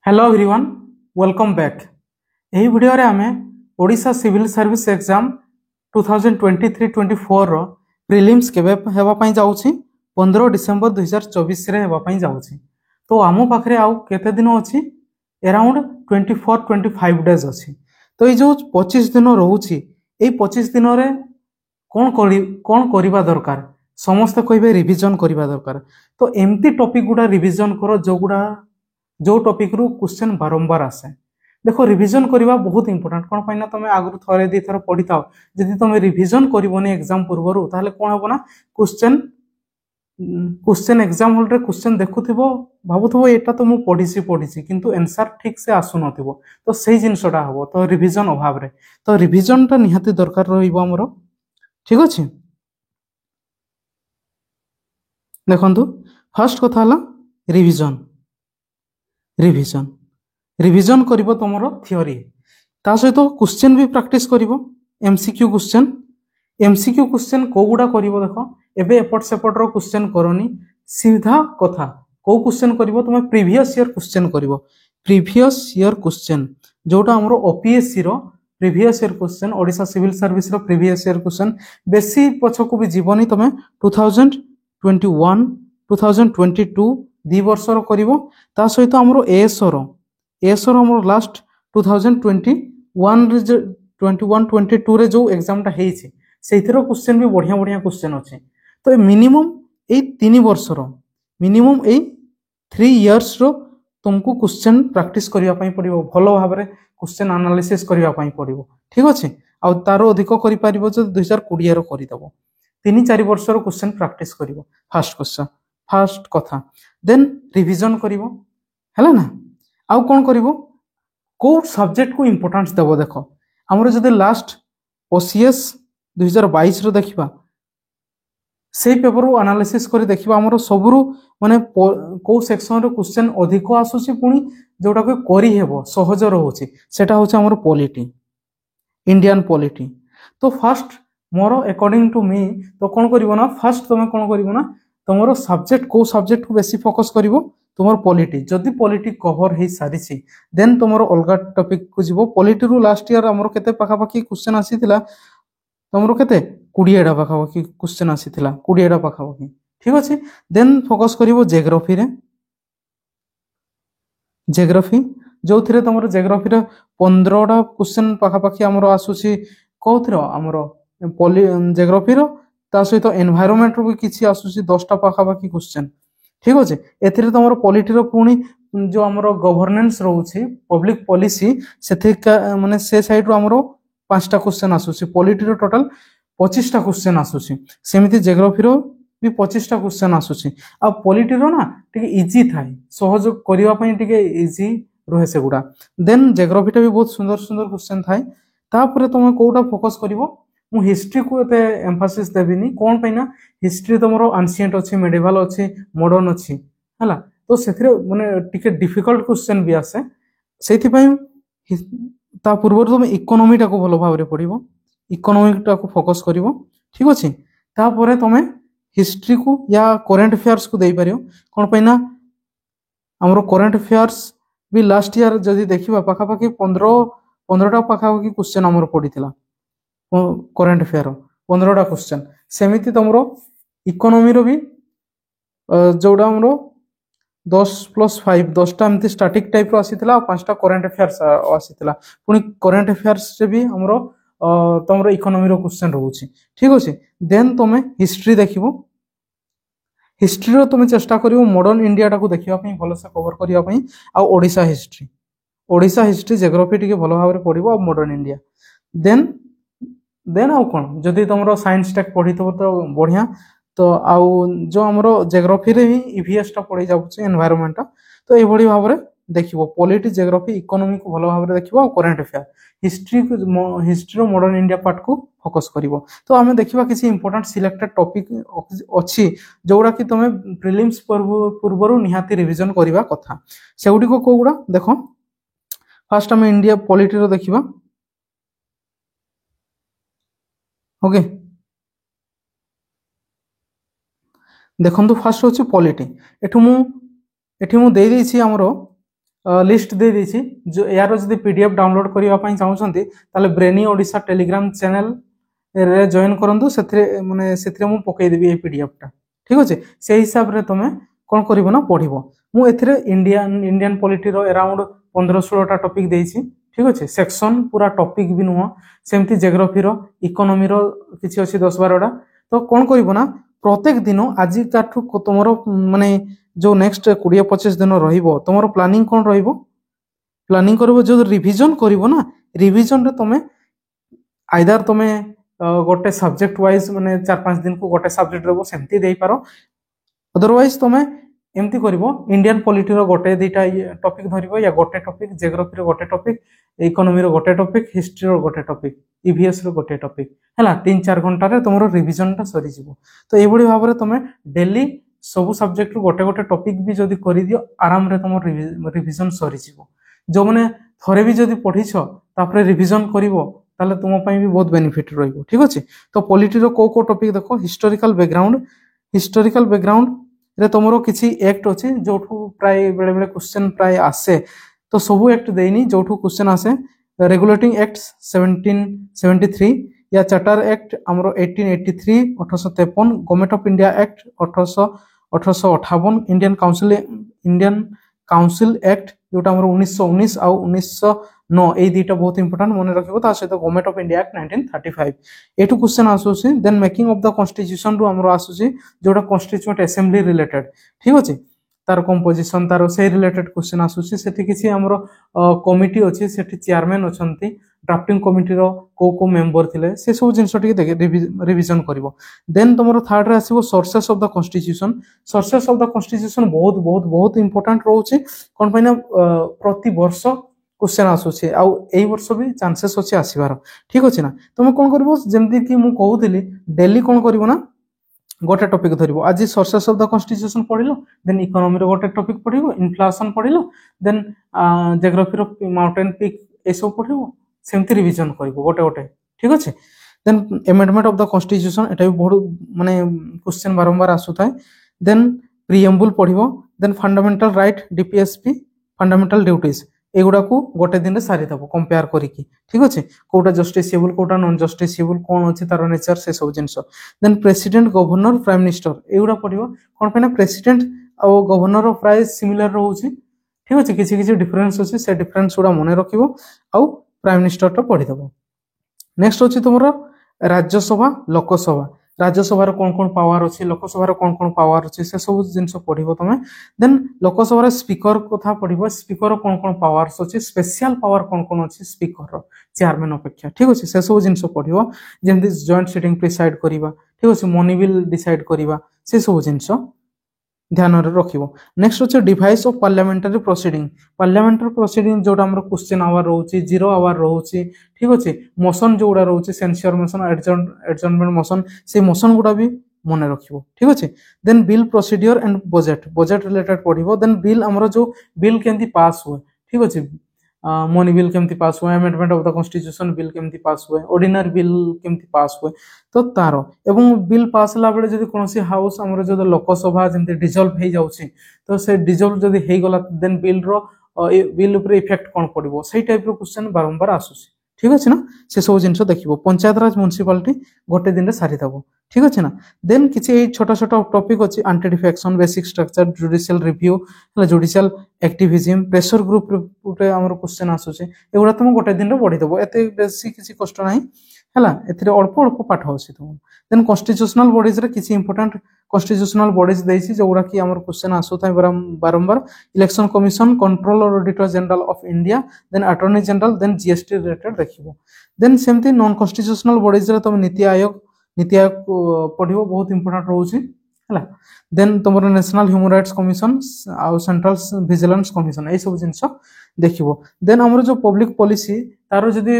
Hello everyone welcome back. यही video रे आमे ओडिशा सिविल सर्विस एग्जाम 2023-24 रो प्रिलिम्स केबे हेबा पई जाउछि 15 डिसेंबर 2024 रे हेबा पई जाउछि। तो आमो पाखरे आउ केते दिन अछि अराउंड 24-25 डेज अछि। तो ये जो 25 दिन रहउछि ए 25 दिन रे कोन करिबा दरकार समस्त कहबे रिवीजन करिबा दरकार। तो एमती टॉपिक गुडा रिवीजन करो जो टॉपिक रु क्वेश्चन बारंबार आसे। देखो रिवीजन करवा बहुत इंपोर्टेंट कौन पाइना तुम आगु थरे दी थर पढ़ी था जदि तुम रिवीजन करबनी एग्जाम पूर्व ताहले कौन हम ना क्वेश्चन एग्जाम हॉल रे क्वेश्चन देखुथिबो भाबुथिबो एटा तो मु पढ़ी किंतु आंसर ठीक से आसु नथिबो। तो सही जिनसटा हबो तो रिवीजन अभाव रे तो रिवीजन टा निहाती दरकार रहइबो हमरो। ठीक अछि देखंतु फर्स्ट कथा हला रिवीजन रिवीजन रिवीजन करिवो तमरो थ्योरी ता सहित क्वेश्चन भी प्रैक्टिस करिवो। एमसीक्यू क्वेश्चन कोगुडा करिवो देखो एबे एपट सेपट रो क्वेश्चन करनी सीधा कथा को क्वेश्चन करिवो तुमे प्रीवियस ईयर क्वेश्चन करिवो। प्रीवियस ईयर क्वेश्चन जोटा हमरो ओपीएससी रो previous year question Odisha civil service रो प्रीवियस ईयर क्वेश्चन बेसी पछकु भी जीवनी तमे 2021 2022 दी वर्ष रो करिवो। ता सहित हमरो एएसओ रो हमरो लास्ट 2021 रे 21-22 रे जो एग्जाम टा हेछि सेथिरो क्वेश्चन भी बढ़िया बढ़िया क्वेश्चन अछि। तो मिनिमम ए 3 वर्ष रो मिनिमम ए 3 इयर्स रो तुमको क्वेश्चन प्रैक्टिस करिया पई पड़िबो भलो भाबरे क्वेश्चन एनालिसिस करिया पई पड़िबो। ठीक अछि आ तारो अधिक करि पारिबो जे 2020 रो करि दबो 3-4 वर्ष रो क्वेश्चन प्रैक्टिस करिवो। फर्स्ट कथा देन रिवीजन करिवो हैला ना आउ कोन करिवो को सब्जेक्ट को इंपोर्टेंस देबो। देखो हमरो जदि लास्ट ओसीएस 2022 रो देखिबा से पेपर रो एनालिसिस करि देखिबा हमरो सबरु माने को सेक्शन रो क्वेश्चन अधिक आसुची पुनी जोटा को करि हेबो सहज रहउची सेटा होची हमरो पॉलिटी इंडियन पॉलिटी। तो फर्स्ट मोर अकॉर्डिंग टू मी तो कोन करिवो ना फर्स्ट तुम कोन करिवो ना तुमरो सब्जेक्ट को सब्जेक्ट को बेसी फोकस करिवो तुमर पॉलिटी जदि पॉलिटी कवर हे सारिछि देन तुमरो अलगा टॉपिक को जीवो। पॉलिटी रु लास्ट ईयर हमरो केते पाखा पाखी क्वेश्चन आसीथिला तुमरो केते 20 टा पाखा पाखी क्वेश्चन आसीथिला 20 टा पाखा पाखी। ठीक अछि देन फोकस करिवो ज्योग्राफी रे ज्योग्राफी जो थिरे तुमरो ज्योग्राफी रे 15 टा क्वेश्चन पाखा पाखी हमरो आसुछि कोथिरो हमरो ज्योग्राफी रो ता सहित एनवायरनमेंट रो भी किछि आसुछि 10 टा पाखा पाखी क्वेश्चन। ठीक अछि एथिरे तुमरो पॉलिटी रो पुनी जो हमरो गवर्नेंस रहउछि पब्लिक पॉलिसी सेथे माने से साइड रो हमरो 5 टा क्वेश्चन आसुछि पॉलिटी रो टोटल 25 टा क्वेश्चन आसुछि सेमिति ज्योग्राफी रो भी 25 टा क्वेश्चन आसुछि। आ पॉलिटी रो ना टिके इजी थाई सहज करिवा पई टिके इजी रहे सेगुडा। देन ज्योग्राफी टा भी बहुत सुंदर सुंदर क्वेश्चन थाई तापरे तुम कोटा फोकस करिवो मु हिस्ट्री को एते एम्फासिस देबिनी कोन पैना हिस्ट्री तमरो एंशिएंट अछि मेडिवल अछि मॉडर्न अछि हला तो सेथिरे माने टिके डिफिकल्ट क्वेश्चन भी आसे सेथि पई ता पूर्व तुम इकोनॉमी टा को भलो भाबरे पढिबो इकोनॉमी टा को फोकस करिवो। ठीक अछि तापरे तुम हिस्ट्री को या करंट अफेयर्स को देई परियो कोन पैना हमरो करंट अफेयर्स भी लास्ट ईयर जदी देखिबा पाखा पाखी 15 टा पाखा पाखी क्वेश्चन हमरो पडिथिला करंट अफेयर 15 टा क्वेश्चन सेमिति तमरो इकोनॉमी रो भी जोडा हमरो 10+5 टा एमती स्टैटिक टाइप रो आसीथिला 5 टा करंट अफेयर्स आसीथिला पुनी करंट अफेयर्स से भी हमरो तमरो इकोनॉमी रो क्वेश्चन रहउची। ठीक अछि देन तुमे हिस्ट्री देखिबो हिस्ट्री रो तुमे चेष्टा करिवो मॉडर्न इंडिया टा को देखिबा पई भलो से कवर करिया पई आ ओडिशा हिस्ट्री ज्योग्राफी टिके भलो भाबरे पढिबो आ मॉडर्न इंडिया देन आउ कोन जदि तुमरो साइंस टेक पढितबो तो बढ़िया। तो आउ जो हमरो ज्योग्राफी रे ही ईवीएस टा पढि जाउछ एनवायरनमेंट टा तो ए बडी भाबरे देखिबो पॉलिटी ज्योग्राफी इकोनॉमी को भलो भाबरे देखिबो आ करंट अफेयर हिस्ट्री रो मॉडर्न इंडिया पार्ट को फोकस करिवो। तो हमें देखिबा किसी इंपोर्टेंट सिलेक्टेड टॉपिक अछि जोडा कि तमे प्रीलिम्स पूर्वरु निहाती रिवीजन करिवा कथा सेउडी को कोगुडा देखो फर्स्ट हमें इंडिया पॉलिटी रो देखिबा ओके देखंतु फर्स्ट होची पॉलिटी एठु मु देई दैछि हमरो लिस्ट दे देछि जो यार जदि पीडीएफ डाउनलोड करबा पई चाहउछंती ताले ब्रेनी ओडिसा टेलीग्राम चैनल रे जॉइन करंतु सेथरे माने सेथरे मु पकई देबी ए पीडीएफ टा ठीक अछि से हिसाब रे तमे कोन करिवो ना पढिबो मु एथरे इंडियन पॉलिटी रो अराउंड 15-16 टा टॉपिक देछि ठीक अछि सेक्शन पूरा टॉपिक भी नुह सेमती ज्योग्राफी रो इकोनॉमी रो किछि अछि 10-12 टा तो कोन करिवो ना प्रत्येक दिन आज काठू तुमरो माने जो नेक्स्ट 20-25 दिन रहिबो तुमरो प्लानिंग कोन रहिबो प्लानिंग करबो जो रिवीजन करिवो ना रिवीजन रे तमे आइदर तमे गोटे सब्जेक्ट वाइज माने 4-5 दिन को गोटे सब्जेक्ट देबो सेमती देई पारो अदरवाइज तमे एमती करिवो इंडियन पॉलिटी रो गोटे दुटा टॉपिक धरिबो या गोटे टॉपिक ज्योग्राफी रो गोटे टॉपिक इकोनॉमी रो गोटे टॉपिक हिस्ट्री रो गोटे टॉपिक ईवीएस रो गोटे टॉपिक हैला 3-4 घंटा रे तमरो रिवीजन टा सरी जिवो तो ए बडी भाबरे तमे डेली सब सब्जेक्ट रो गोटे गोटे टॉपिक भी जदी करि दियो आराम रे तमरो रिवीजन सरी जिवो जो माने थरे भी जदी पढिछो तापरे रिवीजन करिवो ताले तुम पई भी बहुत बेनिफिट रहिबो ठीक अछि तो पॉलिटी रो को टॉपिक देखो हिस्टोरिकल बैकग्राउंड रे तमरो किछि एक्ट अछि जोठू प्राय बेले बेले क्वेश्चन प्राय आसे तो सब एक्ट देइनी जोठू क्वेश्चन आसे रेगुलेटिंग एक्ट 1773 या चार्टर एक्ट हमरो 1883 1853 government of India act 1858 Indian council act जोटा हमरो 1919 आ 1909 ए दुटा बहुत इंपोर्टेंट मने रखिबो ता सहित गवर्नमेंट ऑफ इंडिया एक्ट 1935 एटू क्वेश्चन आसुसी then making of the constitution रो हमरो आसुसी जोटा कॉन्स्टिट्यूएंट असेंबली रिलेटेड ठीक अछि तार कंपोजिशन तार से रिलेटेड क्वेश्चन आसुसी सेठी किछि हमरो कमिटी अछि सेठी चेयरमैन अछंती ड्राफ्टिंग कमिटी रो को मेंबर थिले से सब जिंस टिके देखे रिवीजन करिवो देन तमरो थर्ड रे आसीबो सोर्सेस ऑफ द कॉन्स्टिट्यूशन बहुत बहुत बहुत इंपोर्टेंट रहउछि कोन पइना प्रति वर्ष क्वेश्चन आसुछि आ एई वर्ष भी चांसेस अछि आसीबार ठीक अछि ना तमे कोन करबो जेमति कि मु कहउतिली डेली कोन करिवो ना गोटे टॉपिक धरिबो आज सोर्सेस ऑफ द कॉन्स्टिट्यूशन पढिलो देन इकोनॉमी रो गोटे टॉपिक पढिबो इन्फ्लेशन पढिलो देन ज्योग्राफी रो माउंटेन पीक ए सब पढिबो सेमती रिवीजन करिवो गोटे गोटे ठीक अछि then amendment of the constitution एटा भी बहुत माने क्वेश्चन बारंबार आसुथाय देन प्रीएम्बल पढिबो then fundamental right DPSP fundamental duties एगुडा को गोटे दिन रे सारी दबो कंपेयर करिकि ठीक अछि कोटा जस्टिसेबल कोटा नॉन जस्टिसेबल कोन अछि तार नेचर से सब जिंस then president governor prime minister एगुडा पढिबो कोन पने प्रेसिडेंट आ गवर्नर प्राय सिमिलर रहउछि ठीक अछि किछि किछि डिफरेंस अछि से डिफरेंस उडा मने रखिबो आ प्राइम मिनिस्टर टा पढि दबो नेक्स्ट अछि तुमरो राज्यसभा लोकसभा राज्यसभा रो कोन पावर अछि लोकसभा रो कोन पावर अछि से सब जिंस पढिबो तमे देन लोकसभा रो स्पीकर कथा पढिबो स्पीकर रो कोन पावर्स अछि स्पेशल पावर कोन अछि स्पीकर रो चेयरमैन अपेक्षा ठीक अछि से सब जिंस पढिबो जेमति जॉइंट सिटिंग प्रिसाइड करिबा ठीक अछि मनी बिल डिसाइड करिबा से सब जिंस ध्यान रे रखिबो नेक्स्ट अछि डिवाइस ऑफ पार्लियामेंटरी प्रोसीडिंग जोटा हमर क्वेश्चन आवर रहउची 0 आवर रहउची ठीक अछि मोशन जोडा रहउची सेंसर मोशन एडजर्नमेंट मोशन से मोशन गुडा भी मने रखिबो ठीक अछि then bill procedure and budget related पढिबो देन बिल हमर जो बिल केंती पास हुए ठीक अछि मनी बिल केमती पास हुए amendment of the constitution bill केमती पास हुए ऑर्डिनरी बिल केमती पास हुए तो तारो एवं बिल पास ला बेले जदी कोनसी हाउस हमर जदी लोकसभा जेमती डिसॉल्व हे जाउची तो से डिसॉल्व जदी हे गला देन बिल ऊपर इफेक्ट कोन पडिबो सही टाइप रो क्वेश्चन बारंबार आसुसी ठीक अछि ना से सब जिंस देखिबो पंचायत राज म्युनिसिपालिटी गोटे दिन रे सारी दबो ठीक अछि ना देन किछि ए छोटा छोटा टॉपिक अछि anti defection basic structure judicial review judicial activism pressure group रे हमर क्वेश्चन आसुची एगुडा तुम गोटे दिन रे पढि दबो एते बेसी किछि कष्ट नाही हला एथिरे अल्प अल्प पाठ होसी तुम देन कॉन्स्टिट्यूशनल बॉडीज रे किछि इंपोर्टेंट कॉन्स्टिट्यूशनल बॉडीज देछि जोगुडा कि हमर क्वेश्चन आसुथाय बारंबार election commission controller auditor general of India then attorney general then GST related देखिबो देन सेमती नॉन कॉन्स्टिट्यूशनल बॉडीज रे तुम नीति आयोग पढिबो बहुत इंपोर्टेंट रहउची हला देन तुमरो नेशनल ह्यूमन राइट्स कमिशन आ सेंट्रल विजिलेंस कमिशन ए सब जिंस देखिबो देन हमर जो पब्लिक पॉलिसी तारो जदी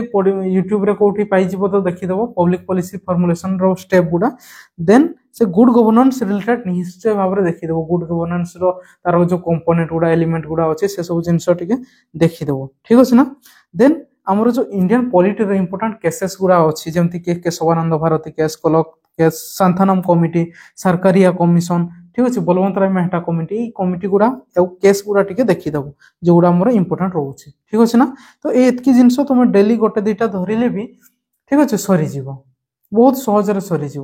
YouTube रे कोठी पाइ जिवो तो देखि देबो पब्लिक पॉलिसी फॉर्मुलेशन रो स्टेप गुडा देन से गुड गवर्नेंस रिलेटेड निश्चय भाबरे देखि देबो गुड गवर्नेंस रो तारो जो कंपोनेंट गुडा एलिमेंट गुडा अछि से सब जिंस टिके देखि देबो ठीक अछि ना देन हमर जो इंडियन पॉलिटी रे इंपोर्टेंट केसेस गुडा अछि जेमति के Kesavananda Bharati case case Santhanam committee Sarkaria commission ठीक अच्छे बलवंत राय मेहता कमिटी कमिटी गुड़ा केस गुड़ा टिके देखीदेव जो गुड़ा आम इंपोर्टाट रोचे ठीक अच्छे ना तो ये जिनस तुम डेली गोटे दुईटा धरले भी ठीक अच्छे सरीज बहुत सहजरे सरीज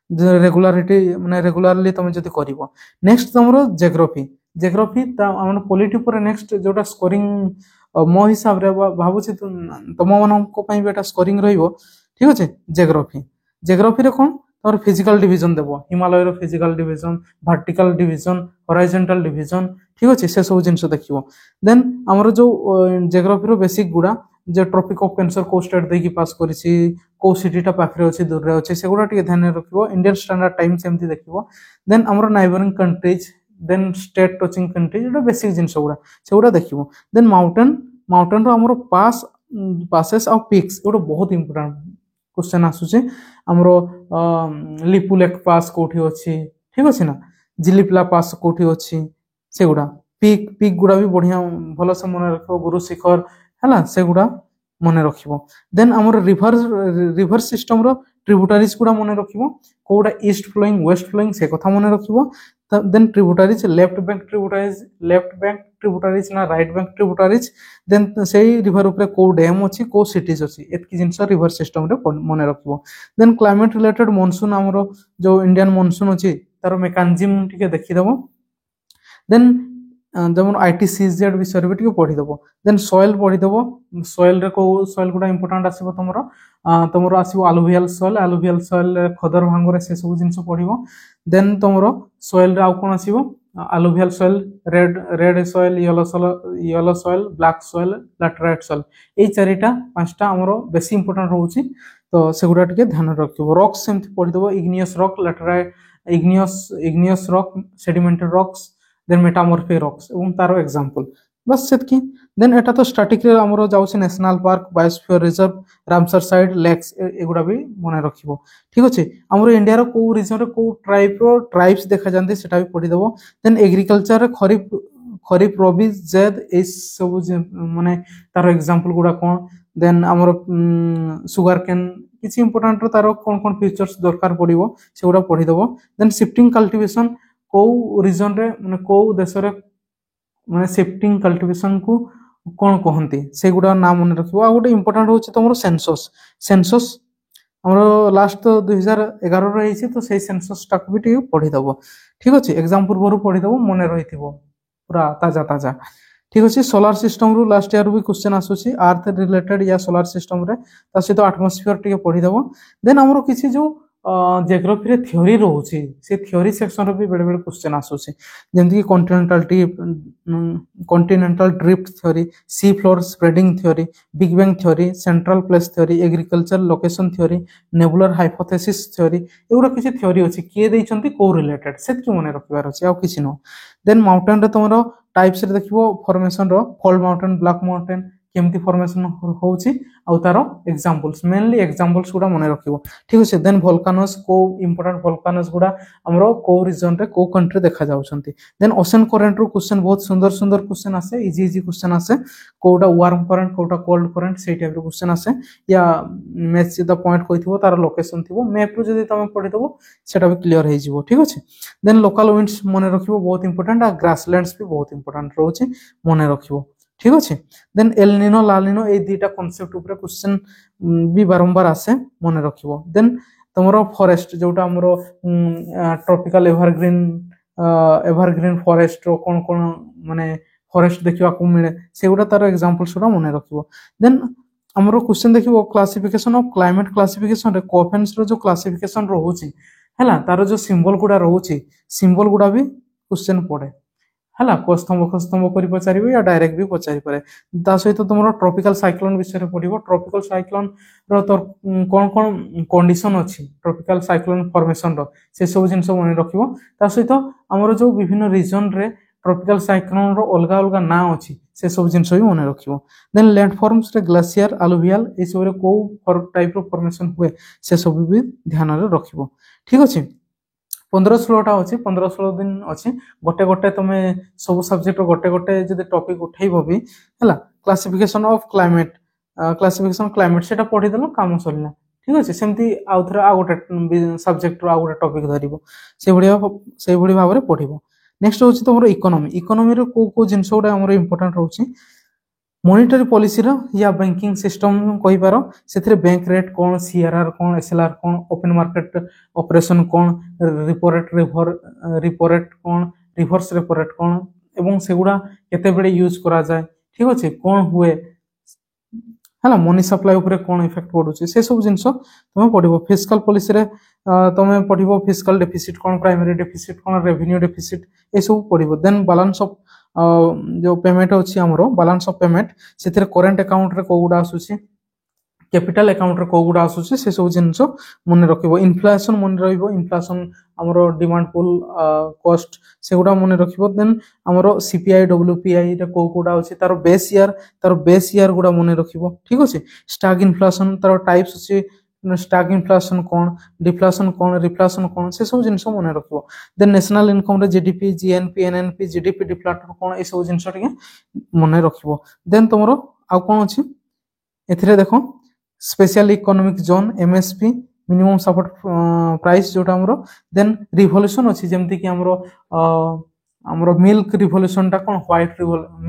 रेगुलारिटी माने रेगुलारली तुम जब कर नेक्स्ट तुम जियोग्राफी जियोग्राफी आम पॉलिटी पर नेक्स्ट जोटा स्कोरिंग मो हिसाब रे भावुची तुम मान स्कोरिंग ठीक अच्छे जियोग्राफी जियोग्राफी रे कौन तुम फिजिकल डिवीजन देव Himalaya physical division vertical division horizontal division ठीक अच्छे से सब जिन देखिए देन आमर जो जियोग्राफी बेसिक गुड़ा जो ट्रॉपिक ऑफ कैंसर को स्टेट देकी पास करिछि को सिटीटा पाखरे अछि दूर रे अछि सेगुडा टिके ध्यान रखिबो इंडियन स्टैंडर्ड टाइम सेमति देखिबो देन हमर neighbouring countries then state touching countries एटा बेसिक जिंस गुडा सेगुडा देखिबो देन माउंटेन रो हमर पासेस ऑफ पीक्स एटा बहुत इंपोर्टेंट क्वेश्चन आसुचे हमरो लिपु लेक पास कोठी अछि ठीक अछि ना जिलिपला पास कोठी अछि सेगुडा पीक गुडा भी बढ़िया भलो से मन रखिबो गुरु शिखर है से गुड़ा मन रखिबो देन आमर रिवर सिस्टम रो ट्रिब्यूटारीज गुड़ा मन रखिबो कोडा ईस्ट फ्लोइंग वेस्ट फ्लोइंग से कथा मन रखिबो देन ट्रिब्यूटारीज लेफ्ट बैंक ट्रिब्यूटारीज ना राइट बैंक ट्रिब्यूटारीज देन सेही रिवर ऊपर को डैम अछि को सिटीज अछि एतकी जिंस रिवर सिस्टम रे मन रखिबो देन क्लाइमेट रिलेटेड मॉनसून आमर जो इंडियन मॉनसून अछि तार मेकानिज्म टिके देखि देबो देन जब ITCZ विषय भी पढ़ीदेव देन सॉइल पढ़ीदेव सॉइल रे को सॉइल गुड़ा इंपोर्टेंट आसीबो तुमरो आसीबो आलुवियल सॉइल खदर भांगरे से सब जिंस पढ़ीबो देन तुमरो सॉइल रे आउ कोन आसीबो alluvial soil red soil yellow soil black soil laterite soil ए चारिटा पांचटा हमरो बेसी इंपोर्टेंट रहउची तो सेगुडा टिके ध्यान रखिबो रॉक्स सेमति पढ़ीदेव igneous rock laterite igneous rock sedimented rocks then metamorphic rocks एवं तारो एग्जांपल बस सेतकी देन एटा तो स्टैटिक रे हमरो जाउछ national park biosphere reserve Ramsar site lakes एगुडा भी मने रखिबो ठीक अछि हमरो इंडिया रो को रीजन रे को ट्राइब्स देखा जानते सेटा भी पढी देबो देन एग्रीकल्चर रे खरीफ रबी जैद ए सब माने तारो एग्जांपल गुडा कोन देन हमरो सुगर केन किछि इंपोर्टेंट रो तारो कोन फीचर्स दरकार पड़िबो सेगुडा पढी देबो देन शिफ्टिंग कल्टीवेशन को रीजन रे माने को देश रे माने शिफ्टिंग कल्टीवेशन को कोन कहंती से गुडा नाम मन रखिबो आ गोटे इंपोर्टेंट होछि तमरो सेंसस हमरो लास्ट तो 2011 रे हिछि तो सेही सेंसस टाक भी टी पढी दबो ठीक अछि एग्जाम पूर्व पढी दबो मने रहिथिबो पूरा ताजा ठीक अछि सोलर सिस्टम रो लास्ट ईयर भी क्वेश्चन आसुछि अर्थ रिलेटेड या सोलर सिस्टम रे ता से तो एटमॉस्फेयर टी पढी दबो देन हमरो किछि जो जियोग्राफी रे थ्योरी रहउछि से थ्योरी सेक्शन रे भी बेले बेले क्वेश्चन आसुछि जेमति कि continental drift theory sea floor spreading theory big bang theory central place theory agriculture location theory nebular hypothesis theory एगुडा किछि थ्योरी अछि के दैछंती को रिलेटेड सेतकी मने रखिबार अछि आ किछि न देन माउंटेन रे तमरो टाइप्स रे देखिबो फॉर्मेशन रो फोल्ड माउंटेन ब्लैक माउंटेन केमती फॉर्मेशन होउछि आ तारो एग्जांपल्स मेनली एग्जांपल्स गुडा मने रखिबो ठीक अछि देन वोल्कानोस को इंपोर्टेंट वोल्कानोस गुडा हमरो को रीजन रे को कंट्री देखा जाउछंती देन ओशन करंट रो क्वेश्चन बहुत सुंदर क्वेश्चन आसे इजी क्वेश्चन आसे कोडा वार्म करंट कोडा कोल्ड करंट से टाइप रो क्वेश्चन आसे या मैच द पॉइंट कहिथिबो तार लोकेशन थिबो मैप रो जदी तमे पढि देबो सेटा भी क्लियर हे जिवो ठीक अछि देन लोकल विंड्स मने रखिबो बहुत इंपोर्टेंट आ ग्रासलैंड्स भी बहुत इंपोर्टेंट रहउछि मने रखिबो ठीक अच्छे देन एल निनो ला निनो ए दुईटा कॉन्सेप्ट ऊपर क्वेश्चन भी बारंबार आसे मने रखिबो देन तमरो फॉरेस्ट जोटा हमरो ट्रॉपिकल एवरग्रीन फॉरेस्ट रो कोन कोन माने फॉरेस्ट देखिबा को मिले सेगुडा तार एग्जांपल्स रो मने रखिबो देन हमरो क्वेश्चन देखिबो क्लासिफिकेशन ऑफ क्लाइमेट क्लासिफिकेशन रे कोफेन्स रो जो क्लासिफिकेशन रहउची हैला तार जो सिंबल गुडा रहउची सिंबल गुडा भी क्वेश्चन पड़े हला कस्तंभ करी पचारिबो या डायरेक्ट भी पचारि पारे ता सहित तुमरो ट्रॉपिकल साइक्लोन विषय रे पढिबो ट्रॉपिकल साइक्लोन रो तो कोन कंडीशन अछि ट्रॉपिकल साइक्लोन फॉर्मेशन रो से सब जिंस मने रखिबो ता सहित हमरो जो विभिन्न रीजन रे ट्रॉपिकल साइक्लोन रो अलगा ना अछि से सब जिंस भी मने रखिबो देन लैंडफॉर्म्स रे ग्लेशियर अलुवियल ए सब रे को टाइप रो फॉर्मेशन हुए से सब भी ध्यान रे रखिबो ठीक अछि 15-16टा अछि 15-16 दिन अछि गोटे गोटे तमे सब सब्जेक्ट गोटे गोटे जदि टॉपिक उठैबो भी हला क्लासिफिकेशन ऑफ क्लाइमेट सेटा पढि देलो काम सरिला ঠিক ଅଛି ସେମିତି ଆଉ ଥରେ ଆଉ ଗୋଟେ ସବଜେକ୍ଟରୁ ଆଉ ଗୋଟେ ଟପିକ ଧରିବ ସେଇଭଳି ଭାବରେ ପଢିବ। ନେକ୍ସଟ ହଉଛି ତମର ଇକୋନୋମି। ଇକୋନୋମିର କୋଉ କୋଉ ଜିନିଷ ଗୁଡା ଆମର ଇମ୍ପୋର୍ଟାଣ୍ଟ ରହୁଛି ମନିଟାରୀ ପଲିସିର या बैंकिंग सिस्टम कहीपर से बैंक रेट कौन सीआरआर कौन एसएलआर कौन ओपन मार्केट ऑपरेशन कौन रिपो रेट कौन रिवर्स रेपो रेट कौन एवं सेगुड़ा केते बेले यूज करा जाए ठीक अच्छे कौन हुए है मनी सप्लाई उपरे कौन इफेक्ट पड़ुछि से सब जिनस तुम पढ़िबो। फिस्कल पॉलिसी रे तुम पढ़िबो फिस्कल डेफिसिट कौन प्राइमरी डेफिसिट कौन रेवेन्यू डेफिसिट ए सब पढ़िबो। देन बैलेंस ऑफ जो पेमेंट अच्छी आमर बैलेंस ऑफ पेमेंट से करेंट अकाउंट रे कोगुडा आसुछि कैपिटल अकाउंट रे कोगुडा आसुछि से सब जिनस मन रखिबो। इन्फ्लेशन मन रहिबो इन्फ्लेशन आमर डिमांड पुल कॉस्ट सेगुडा मन रखिबो। देन आमर सीपीआई डब्ल्यूपीआई रे कोगुडा अछि तार बेस ईयर गुडा मन रखिबो ठीक अछि। स्टैग इन्फ्लेशन तार टाइप्स अछि स्टैग इन्फ्लेशन कौन डिफ्लेशन कौन रिफ्लेशन कौन से सब जिनस मन रखिबो। देन नेशनल इनकम रे GDP GNP NNP GDP deflator कौन ए सब जिनस टिके मन रखिबो। देन तुमरो आ कौन अछि एथिरे देखो special economic zone MSP minimum support price जोटा हमरो। देन रिवोल्यूशन अछि जेमति कि हमरो मिल्क रिवोल्यूशन टा कौन व्हाइट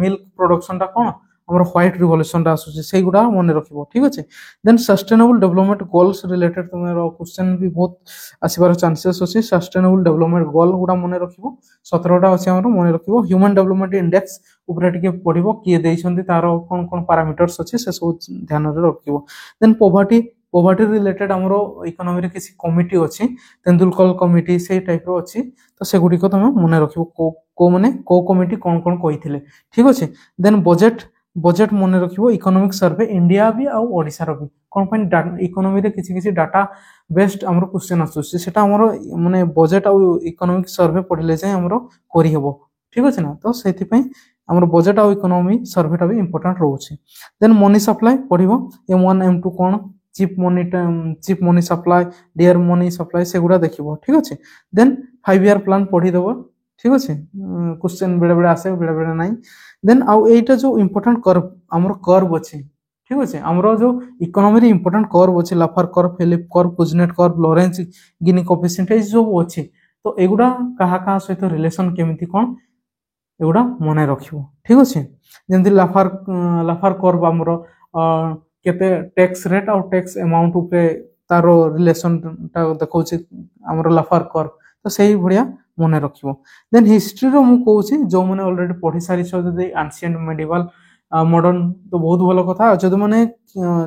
मिल्क प्रोडक्शन टा कौन हमरो व्हाइट रिवोल्यूशन टा आसुछि से गुडा मन रखिबो ठीक अछि। Then sustainable development goals related तुमरो क्वेश्चन भी बहुत आसीबार चांसेस अछि। सस्टेनेबल डेवलपमेंट गोल गुडा मन रखिबो 17टा अछि हमरो मन रखिबो। ह्यूमन डेवलपमेंट इंडेक्स उपरे टिके पढिबो किए दैछन्ती तारो कोन कोन पैरामीटर्स अछि से सब ध्यान रे रखिबो। देन पोवर्टी रिलेटेड हमरो इकोनॉमी रे किसी कमिटी अछि तेंदुलकर कमिटी से टाइप रो अछि तो से गुडी को तुम मन रखिबो को माने को कमिटी कोन कोन कहिथिले ठीक अछि। देन बजेट मन रखिबो इकोनॉमिक सर्वे इंडिया भी आ ओडिसा रो भी कोन पन इकोनॉमी रे किसी डाटा बेस्ड हमरो क्वेश्चन आसुछि सेटा हमरो माने बजेट आ इकोनॉमिक सर्वे पढिले जाय हमरो करि हेबो ठीक अछि ना। तो सेति पई हमरो बजेट आ इकोनॉमी सर्वेटा भी इंपोर्टेंट रहउछि। देन मनी सप्लाई पढिबो M1 M2 कोन cheap money supply dear money supply सेगुडा देखिबो ठीक अछि। देन 5 ईयर प्लान पढि देबो ठीक अछि। क्वेश्चन बेले बेले आसे बेले बेले नाही। देन आउ एटा जो इंपोर्टेंट कर्व हमरो कर्व अछि ठीक अछि। हमरो जो इकोनॉमी रे इंपोर्टेंट कर्व अछि Laffer curve Phillip curve Kuznets curve Lorenz Gini coefficient ए जो अछि तो एगुडा कहा कहा सहित रिलेशन केमिति कोन एगुडा मने रखिबो ठीक अछि। जेंति लाफर कर्व हमरो केते टैक्स रेट और टैक्स अमाउंट उपरे तारो रिलेशन ता देखौछि हमरो लाफर कर्व तो सही बढ़िया मने रखिबो। देन हिस्ट्री रो मु कहूछि जो माने ऑलरेडी पढि सारी छ जदि एंशिएंट मेडिवल मॉडर्न तो बहुत भलो कथा जदि माने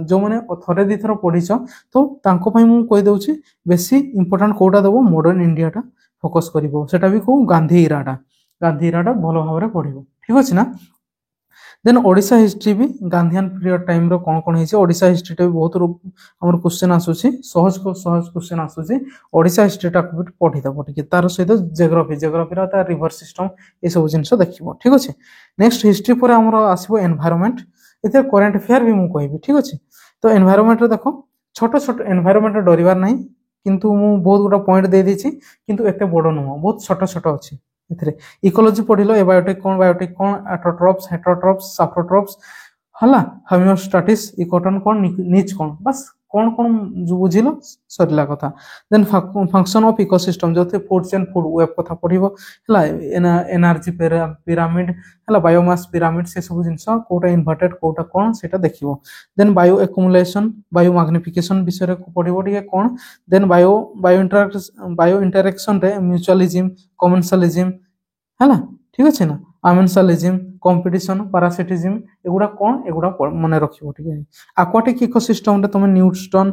जो माने थरे दी थर पढि छ तो तांको पई मु कहि दउछि बेसी इंपोर्टेंट कोडा देबो मॉडर्न इंडिया टा फोकस करिवो सेटा भी को गांधी इराटा भलो भाबरे पढिवो ठीक अछि ना। देन ओडिशा हिस्ट्री भी गांधीयन पीरियड टाइम रो कोन कोन हिचे ओडिशा हिस्ट्री टा भी बहुत हमर क्वेश्चन आसुछि सहज क्वेश्चन आसुछि ओडिशा हिस्ट्री टा को पढि दबो ठीक तार सहित जियोग्राफी रा ता रिवर सिस्टम ए सब जिंस देखिबो ठीक अछि। नेक्स्ट हिस्ट्री पर हमर आसीबो एनवायरनमेंट एते करंट अफेयर भी मु कहबी ठीक अछि। तो एनवायरनमेंट रे देखो छोट छोट एनवायरनमेंट डरिवार नाही किंतु मु बहुत गुडा पॉइंट दे दैछि किंतु एते बडो न बहुत छोट छोट अछि एथरे। इकोलॉजी पढिलो एबायोटिक कोन एट्रोट्रॉप्स हेटेरोट्रॉप्स सैप्रोट्रॉप्स हला होमियोस्टैटिस इकोटन कोन नीच कोन बस कोन कोन जो बुझिलो सरला कथा। देन फंक्शन ऑफ इकोसिस्टम जोते फूड चेन फूड वेब कथा पढिबो हला एनर्जी पिरामिड हला बायोमास पिरामिड से सब जिंस कोटा इन्वर्टेड कोटा कोन सेटा देखिबो। Then bio accumulation bio magnification विषय रे पढिबो टिके कोन। देन बायो इंटरेक्शन रे म्यूचुअलिज्म कमेंसलिज्म हला ठीक अछि ना आमेंसलिज्म कंपटीशन पैरासिटिज्म एगुडा कोन एगुडा मने रखिबो ठीक है। एक्वाटिक इकोसिस्टम रे तमे न्यूटन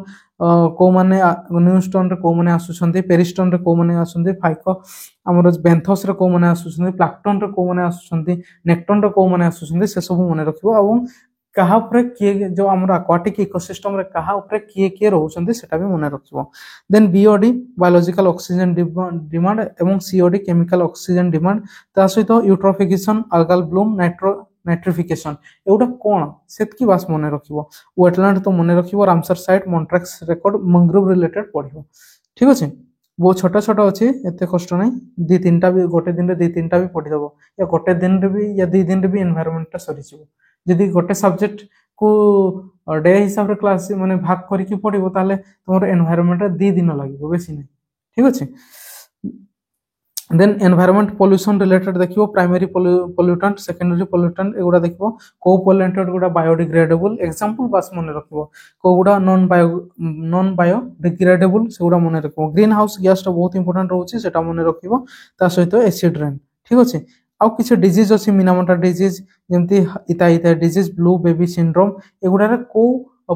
को माने न्यूटन रे को माने आसुछन्ते पेरिस्टन रे को माने आसुछन्ते फाइको हमर बेंथोस रे को माने आसुछन्ते प्लांकटन रे को माने आसुछन्ते नेक्टन रे को माने आसुछन्ते से सब मने रखिबो। एवं कहा ऊपर किए जो हमर एक्वाटिक इकोसिस्टम रे कहा ऊपर किए रहउछन्ते सेटा भी मने रखिबो। Then BOD biological oxygen demand एवं सीओडी केमिकल ऑक्सीजन डिमांड ता सहित यूट्रोफिकेशन अल्गल ब्लूम नाइट्रिफिकेशन एउडा कोन सेतकी बास मने रखिबो। वेटलैंड तो मने रखिबो Ramsar site Montreux record mangrove related पढिबो ठीक अछि। बहुत छोटा छोटा अछि एते कष्ट नै दी तीनटा भी गोटे दिन रे दी तीनटा भी पढि दबो या गोटे दिन रे भी या दी दिन रे भी एनवायरनमेंट ता सरी जिवो। जदि गोटे सब्जेक्ट को डे हिसाब रे क्लास माने भाग करके पढ़िबो ताले तुमर एनवायरनमेंट रे 2 दिन लागबो बेसी नै ठीक अछि देन एनवायरनमेंट पोल्यूशन रिलेटेड देखिबो प्राइमरी पोल्यूटेंट सेकेंडरी पोल्यूटेंट एगुडा देखिबो को पोल्यूटेंट गुडा बायोडिग्रेडेबल एग्जांपल बास मने रखिबो को गुडा नॉन बायोडिग्रेडेबल सेगुडा मने रखिबो ग्रीन हाउस गैस टा बहुत इंपोर्टेंट रहउची सेटा मने रखिबो ता सहित एसिड रेन ठीक अछि आउ किछ डिजीज अछि मिनामोटा डिजीज जेमति इता डिजीज ब्लू बेबी सिंड्रोम एगुडा रे को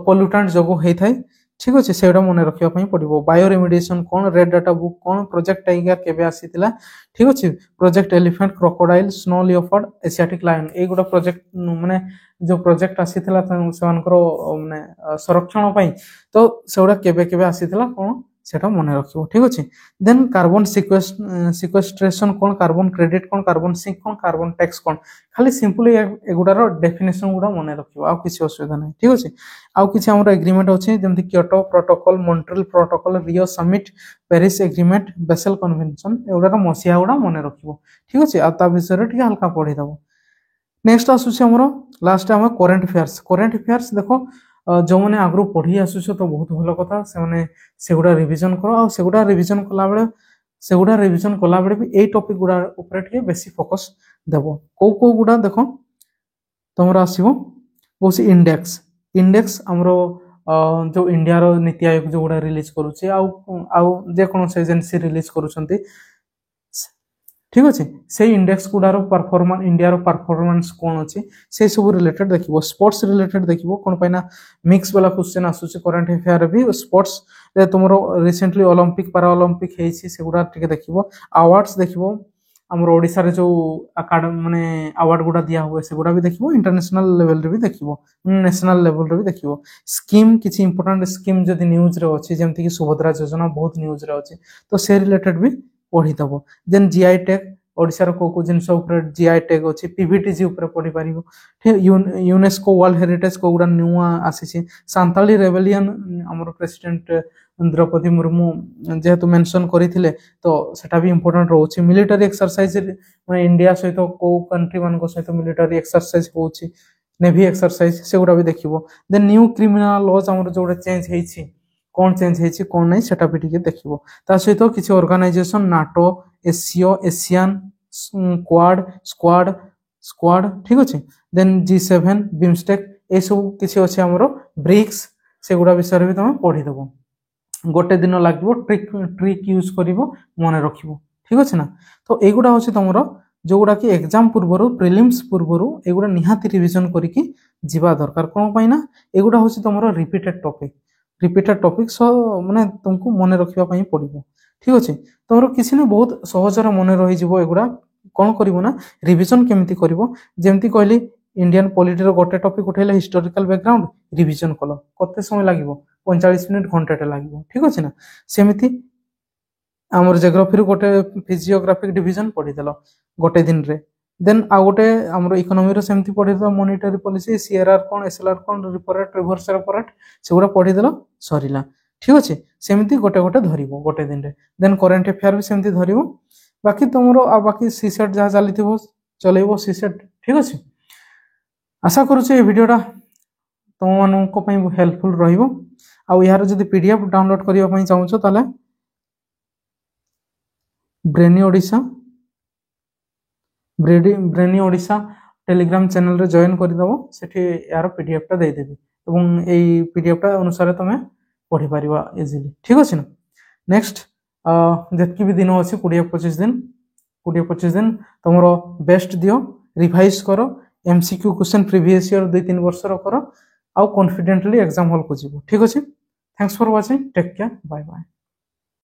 पोल्यूटेंट जगो हेइ थाइ ठीक अछि सेडा मने रखिबा पई पडिबो बायो रेमिडिएशन कोन रेड डाटा बुक कोन प्रोजेक्ट टाइगर केबे आसीतिला ठीक अछि project elephant crocodile snow leopard Asiatic lion एगुडा प्रोजेक्ट माने जो प्रोजेक्ट आसीतिला सेमानकर माने संरक्षण पई तो सेडा केबे केबे आसीतिला कोन सेटा मने रखिबो ठीक अछि देन कार्बन सिक्वेस्ट्रेशन कोन कार्बन क्रेडिट कोन कार्बन सिंक कोन कार्बन टैक्स कोन खाली सिंपली एगुडार डेफिनेशन गुडा मने रखिबो आ किछि असुविधा नै ठीक अछि आ किछि हमर एग्रीमेंट अछि जेमति Kyoto protocol Montreal protocol Rio summit Paris agreement Basel convention एगुडार मसिया गुडा मने रखिबो ठीक अछि आ ता विषय रे ठीक हल्का पढि दबो नेक्स्ट आसुछि हमर लास्ट हम करंट अफेयर्स देखो जो मैंने आगु पढ़ी आसुछ तो बहुत भल कथा से सेगुड़ा रिविजन करो आ सेगुड़ा रिविजन कला बेले भी ए टॉपिक गुडा ऊपर टिके बेसी फोकस देबो को गुडा देखो तुमरा आसीबो बोसी इंडेक्स हमरो जो इंडिया रो नीति आयोग जो गुडा रिलीज करूची आ जे कोन एजेंसी रिलीज करूछंती ठीक अछि से इंडेक्स गुडारो परफॉर्मेंस इंडिया रो परफॉर्मेंस कोन अछि से सब रिलेटेड देखिबो स्पोर्ट्स रिलेटेड देखिबो कोन पैना मिक्स वाला क्वेश्चन आसुची करंट अफेयर भी स्पोर्ट्स रे तुमरो रिसेंटली ओलंपिक पैरा ओलंपिक हेछि से गुडा टिके देखिबो अवार्ड्स देखिबो हमर ओडिसा रे जो अकाडमी माने अवार्ड गुडा दिया हुए से गुडा भी देखिबो इंटरनेशनल लेवल रे भी देखिबो नेशनल लेवल रे भी देखिबो स्कीम किछि इंपोर्टेंट स्कीम जदी न्यूज रे अछि जेमति कि सुभद्रा योजना बहुत न्यूज रे अछि तो से रिलेटेड भी पढ़ी दबो देन जीआई टैग ओडिसा रो को जिंस ऊपर जीआई टैग अछि पीवीटीजी ऊपर पढ़ी पारिबो ठीक यूनेस्को वर्ल्ड हेरिटेज को गुडा न्यूआ आसीछि सांताली रेबेलियन हमर प्रेसिडेंट द्रौपदी मुर्मू जेहेतु मेंशन करिथिले तो सेटा भी इंपोर्टेंट रहउछि मिलिटरी एक्सरसाइज माने इंडिया सहित को कंट्री मान को सहित मिलिटरी एक्सरसाइज होउछि नेवी एक्सरसाइज से गुडा भी देखिबो देन न्यू क्रिमिनल लॉज हमर जोडा चेंज हेछि कोन चेंज हेछि कोन नै सेटा भी टिके देखिबो ता सहित किछि ऑर्गेनाइजेशन नाटो एशियो एशियन स्क्वाड ठीक अछि देन G7 बिमस्टेक ए सब किछि अछि हमरो ब्रिक्स से गुडा विषय भी तमे पढि देबो गोटे दिन लागबो ट्रिक यूज करिवो मने रखिबो ठीक अछि ना तो एगुडा होछि तमरो जोगुडा कि एग्जाम पूर्वरु प्रीलिम्स पूर्वरु एगुडा निहाती रिवीजन करिकि जिबा दरकार कोन पैना एगुडा होछि तमरो रिपीटेड टॉपिक सो माने तुमको मने रखिबा पई पडिबो ठीक अछि तमरो किछि ने बहुत सहज रे मने रहि जिवो एगुडा कोन करिवो ना रिवीजन केमिति करिवो जेमति कहली इंडियन पॉलिटी रो गोटे टॉपिक उठैले हिस्टोरिकल बैकग्राउंड रिवीजन कलो कते समय लागिवो 45 मिनिट घंटाटे लागिवो ठीक अछि ना सेमिति हमर जियोग्राफी रो गोटे फिजियोग्राफिक डिवीजन पढि देलो गोटे दिन रे देन आ गोटे हमर इकोनॉमी रो सेमिति पढि देलो मॉनेटरी पॉलिसी सीआरआर कोन एसएलआर कोन रिपोर्ट रिवर्स रिपोर्ट सेगुडा पढि देलो सरिला ठीक अछि सेमिति गोटे धरिबो गोटे दिन रे देन करंट अफेयर भी सेमिति धरिबो बाकी तुमरो आ बाकी सीसेट जहा चलिथिबो चलेबो सीसेट ठीक अछि आशा करू जे वीडियोटा तुम मानको पई हेल्पफुल रहिबो आ यार जदी पीडीएफ डाउनलोड करिया पई चाहूछो ताले ब्रेनी ओडिसा टेलीग्राम चैनल रे जॉइन करि दबो सेठी यार पीडीएफ टा दे देबी एवं एई पीडीएफ टा अनुसार तमे पढि परिबा इजीली ठीक अछि ना नेक्स्ट जतकी भी दिन अछि 20-25 दिन तमरो बेस्ट दियो रिवाइज करो एमसीक्यू क्वेश्चन प्रीवियस ईयर 2-3 वर्ष रो करो आ कॉन्फिडेंटली एग्जाम हॉल को जीवो ठीक अछि thanks for watching take care bye bye.